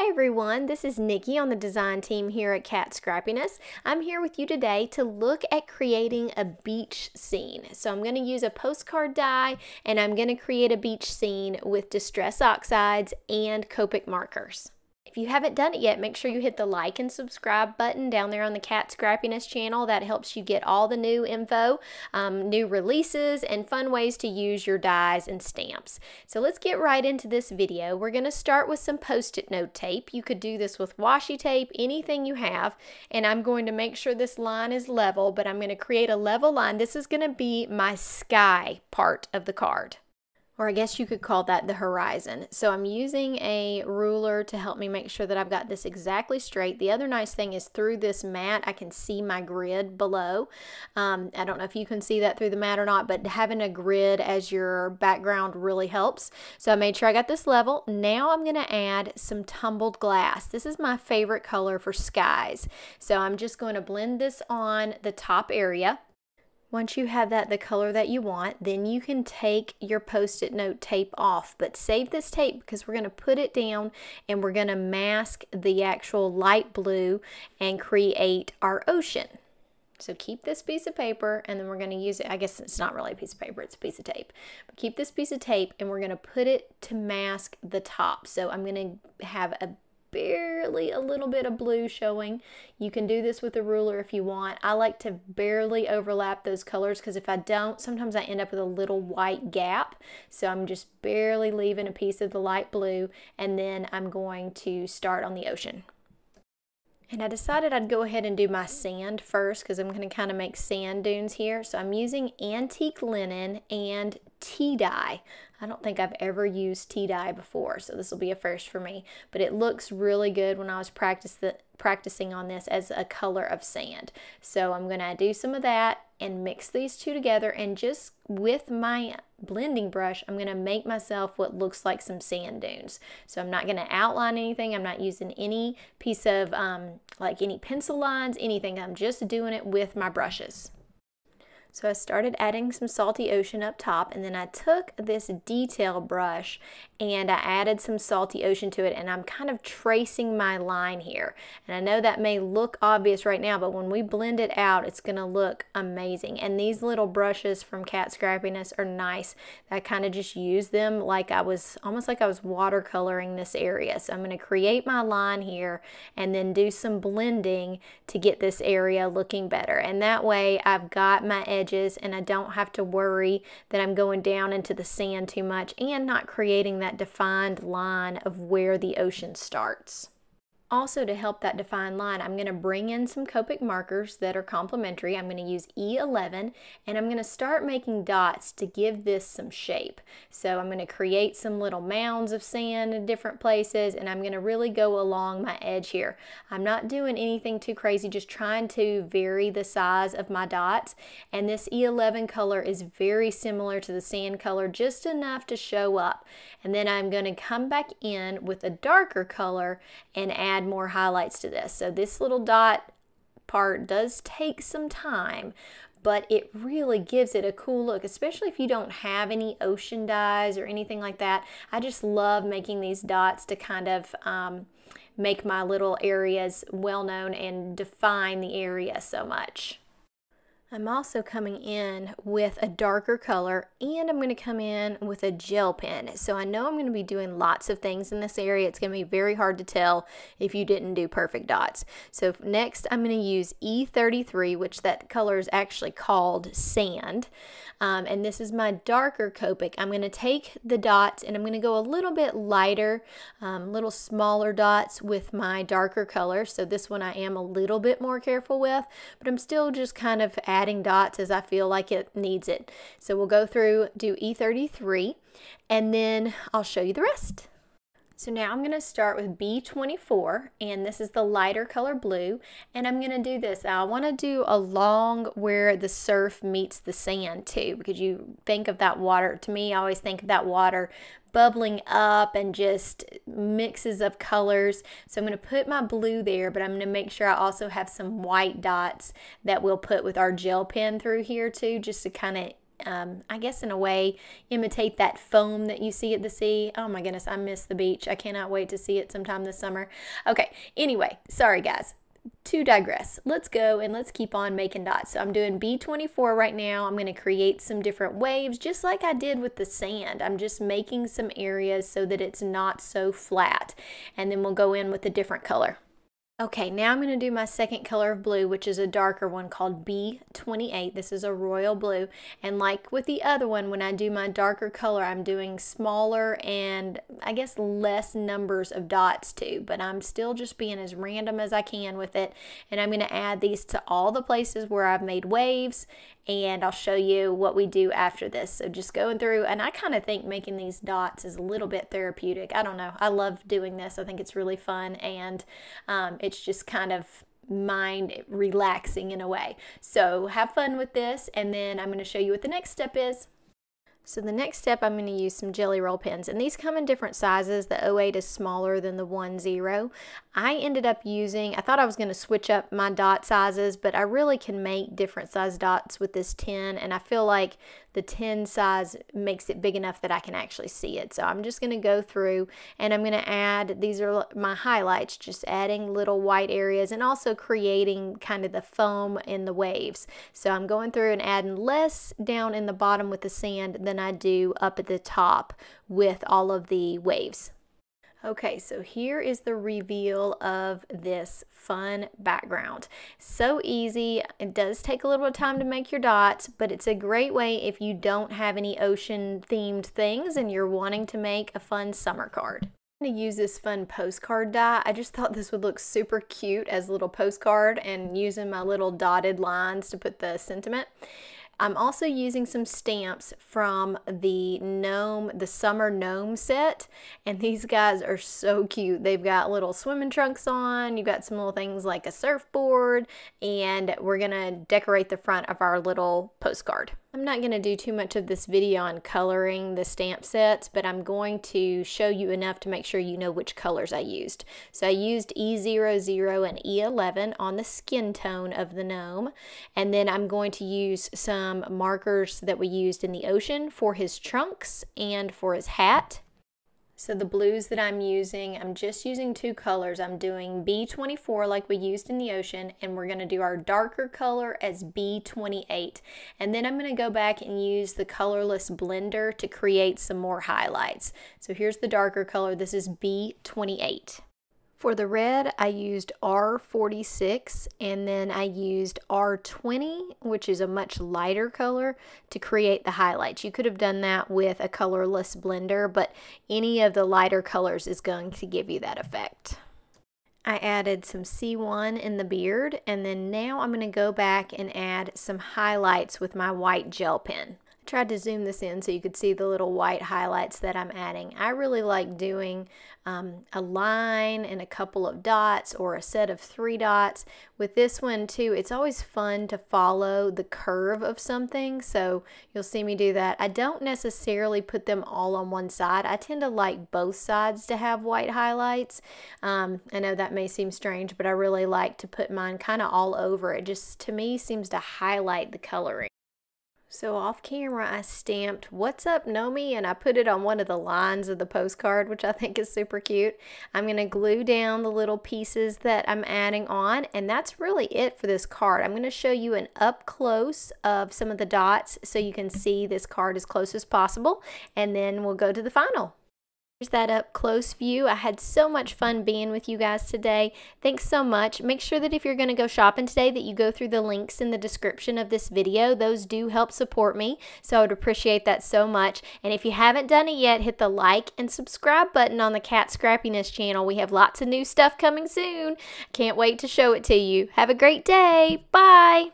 Hi everyone, this is Nikki on the design team here at Kat Scrappiness. I'm here with you today to look at creating a beach scene. So I'm going to use a postcard die and I'm going to create a beach scene with distress oxides and Copic markers. If you haven't done it yet, make sure you hit the like and subscribe button down there on the Kat Scrappiness channel. That helps you get all the new info, new releases, and fun ways to use your dies and stamps. So let's get right into this video. We're going to start with some Post-it note tape. You could do this with washi tape, anything you have, and I'm going to make sure this line is level, but I'm going to create a level line. This is going to be my sky part of the card. Or I guess you could call that the horizon. So I'm using a ruler to help me make sure that I've got this exactly straight. The other nice thing is through this mat, I can see my grid below. I don't know if you can see that through the mat or not, but having a grid as your background really helps. So I made sure I got this level. Now I'm gonna add some tumbled glass. This is my favorite color for skies. So I'm just going to blend this on the top area. Once you have that the color that you want, then you can take your Post-it note tape off, but save this tape because we're going to put it down and we're going to mask the actual light blue and create our ocean. So keep this piece of paper and then we're going to use it. I guess it's not really a piece of paper, it's a piece of tape. But keep this piece of tape and we're going to put it to mask the top. So I'm going to have barely a little bit of blue showing. You can do this with a ruler if you want. I like to barely overlap those colors because if I don't, sometimes I end up with a little white gap. So I'm just barely leaving a piece of the light blue and then I'm going to start on the ocean. And I decided I'd go ahead and do my sand first because I'm going to kind of make sand dunes here. So I'm using antique linen and tea dye. I don't think I've ever used tea dye before, so this will be a first for me. But it looks really good when I was practicing on this as a color of sand. So I'm going to do some of that and mix these two together, and just with my blending brush, I'm going to make myself what looks like some sand dunes. So I'm not going to outline anything. I'm not using any piece of like any pencil lines, anything. I'm just doing it with my brushes. So I started adding some salty ocean up top, and then I took this detail brush and I added some salty ocean to it, and I'm kind of tracing my line here. And I know that may look obvious right now, but when we blend it out, it's going to look amazing. And these little brushes from Kat Scrappiness are nice. I kind of just use them like I was, almost like I was watercoloring this area. So I'm going to create my line here and then do some blending to get this area looking better. And that way I've got my edges and I don't have to worry that I'm going down into the sand too much and not creating that defined line of where the ocean starts. Also, to help that defined line, I'm going to bring in some Copic markers that are complementary. I'm going to use E11 and I'm going to start making dots to give this some shape. So I'm going to create some little mounds of sand in different places, and I'm going to really go along my edge here. I'm not doing anything too crazy, just trying to vary the size of my dots. And this E11 color is very similar to the sand color, just enough to show up. And then I'm going to come back in with a darker color and add more highlights to this. So this little dot part does take some time, but it really gives it a cool look, especially if you don't have any ocean dyes or anything like that. I just love making these dots to kind of make my little areas well known and define the area so much. I'm also coming in with a darker color, and I'm going to come in with a gel pen. So I know I'm going to be doing lots of things in this area. It's going to be very hard to tell if you didn't do perfect dots. So next I'm going to use E33, which that color is actually called sand. And this is my darker Copic. I'm going to take the dots and I'm going to go a little bit lighter, little smaller dots with my darker color. So this one I am a little bit more careful with, but I'm still just kind of adding dots as I feel like it needs it. So we'll go through, do E33, and then I'll show you the rest. So now I'm going to start with B24, and this is the lighter color blue, and I'm going to do this. I want to do along where the surf meets the sand too, because you think of that water, to me I always think of that water bubbling up and just mixes of colors. So I'm going to put my blue there, but I'm going to make sure I also have some white dots that we'll put with our gel pen through here too, just to kind of I guess in a way, imitate that foam that you see at the sea. Oh my goodness, I miss the beach. I cannot wait to see it sometime this summer. Okay, anyway, sorry guys. To digress, let's go and let's keep on making dots. So I'm doing B24 right now. I'm going to create some different waves just like I did with the sand. I'm just making some areas so that it's not so flat, and then we'll go in with a different color. Okay, now I'm going to do my second color of blue, which is a darker one called B28. This is a royal blue. And like with the other one, when I do my darker color, I'm doing smaller and I guess less numbers of dots too. But I'm still just being as random as I can with it. And I'm going to add these to all the places where I've made waves. And I'll show you what we do after this. So just going through, and I kind of think making these dots is a little bit therapeutic. I don't know. I love doing this. I think it's really fun, and it's just kind of mind relaxing in a way. So have fun with this, and then I'm going to show you what the next step is. So the next step, I'm going to use some Jelly Roll pens, and these come in different sizes. The 08 is smaller than the 10. I ended up using, I thought I was going to switch up my dot sizes, but I really can make different size dots with this 10, and I feel like the 10 size makes it big enough that I can actually see it. So I'm just going to go through and I'm going to add, these are my highlights, just adding little white areas and also creating kind of the foam in the waves. So I'm going through and adding less down in the bottom with the sand than I do up at the top with all of the waves. Okay, so here is the reveal of this fun background. So easy. It does take a little bit of time to make your dots, but it's a great way if you don't have any ocean themed things and you're wanting to make a fun summer card. I'm going to use this fun postcard die. I just thought this would look super cute as a little postcard, and using my little dotted lines to put the sentiment. I'm also using some stamps from the Gnome, the summer Gnome set, and these guys are so cute. They've got little swimming trunks on, you've got some little things like a surfboard, and we're gonna decorate the front of our little postcard. I'm not going to do too much of this video on coloring the stamp sets, but I'm going to show you enough to make sure you know which colors I used. So I used E00 and E11 on the skin tone of the gnome, and then I'm going to use some markers that we used in the ocean for his trunks and for his hat. So the blues that I'm using, I'm just using two colors. I'm doing B24 like we used in the ocean, and we're going to do our darker color as B28. And then I'm going to go back and use the colorless blender to create some more highlights. So here's the darker color. This is B28. For the red, I used R46, and then I used R20, which is a much lighter color, to create the highlights. You could have done that with a colorless blender, but any of the lighter colors is going to give you that effect. I added some C1 in the beard, and then now I'm going to go back and add some highlights with my white gel pen. Tried to zoom this in so you could see the little white highlights that I'm adding. I really like doing a line and a couple of dots or a set of 3 dots. With this one too, it's always fun to follow the curve of something, so you'll see me do that. I don't necessarily put them all on one side. I tend to like both sides to have white highlights. I know that may seem strange, but I really like to put mine kind of all over. It just, to me, seems to highlight the coloring. So off camera, I stamped "What's up, Gnome?" and I put it on one of the lines of the postcard, which I think is super cute. I'm going to glue down the little pieces that I'm adding on, and that's really it for this card. I'm going to show you an up close of some of the dots so you can see this card as close as possible, and then we'll go to the final. Here's that up close view. I had so much fun being with you guys today. Thanks so much. Make sure that if you're going to go shopping today that you go through the links in the description of this video. Those do help support me, so I would appreciate that so much. And if you haven't done it yet, hit the like and subscribe button on the Kat Scrappiness channel. We have lots of new stuff coming soon. Can't wait to show it to you. Have a great day. Bye.